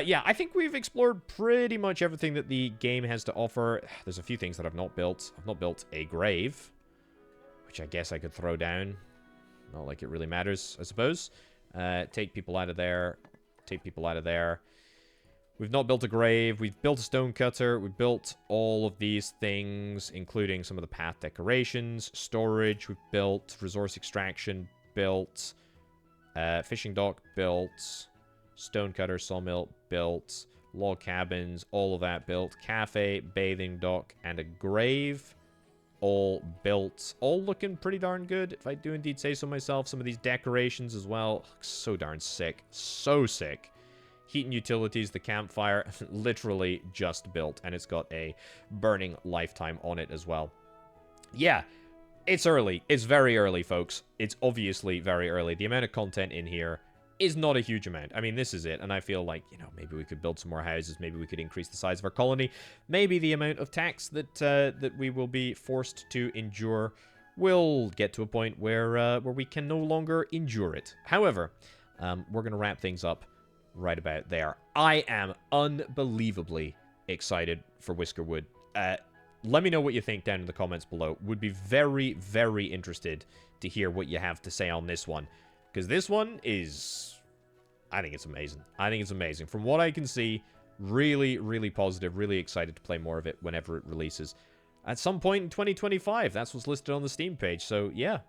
Yeah, I think we've explored pretty much everything that the game has to offer. There's a few things that I've not built. I've not built a grave, which I guess I could throw down. Not like it really matters, I suppose. Take people out of there. Take people out of there. We've not built a grave. We've built a stone cutter. We've built all of these things, including some of the path decorations, storage. We've built resource extraction, built fishing dock, built stone cutter, sawmill, built log cabins, all of that built. Cafe, bathing dock, and a grave, all built. All looking pretty darn good, if I do indeed say so myself. Some of these decorations as well, so darn sick. So sick. Heat and utilities, the campfire, literally just built, and it's got a burning lifetime on it as well. Yeah, it's early. It's very early, folks. It's obviously very early. The amount of content in here is not a huge amount. I mean, this is it, and I feel like, you know, maybe we could build some more houses. Maybe we could increase the size of our colony. Maybe the amount of tax that we will be forced to endure will get to a point where we can no longer endure it. However, we're going to wrap things up right about there. I am unbelievably excited for Whiskerwood. Let me know what you think down in the comments below. Would be very, very interested to hear what you have to say on this one. Because this one is... I think it's amazing. I think it's amazing. From what I can see, really, really positive. Really excited to play more of it whenever it releases. At some point in 2025. That's what's listed on the Steam page. So, yeah.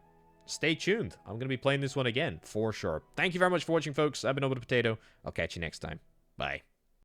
Stay tuned. I'm going to be playing this one again, for sure. Thank you very much for watching, folks. I've been Orbital Potato. I'll catch you next time. Bye.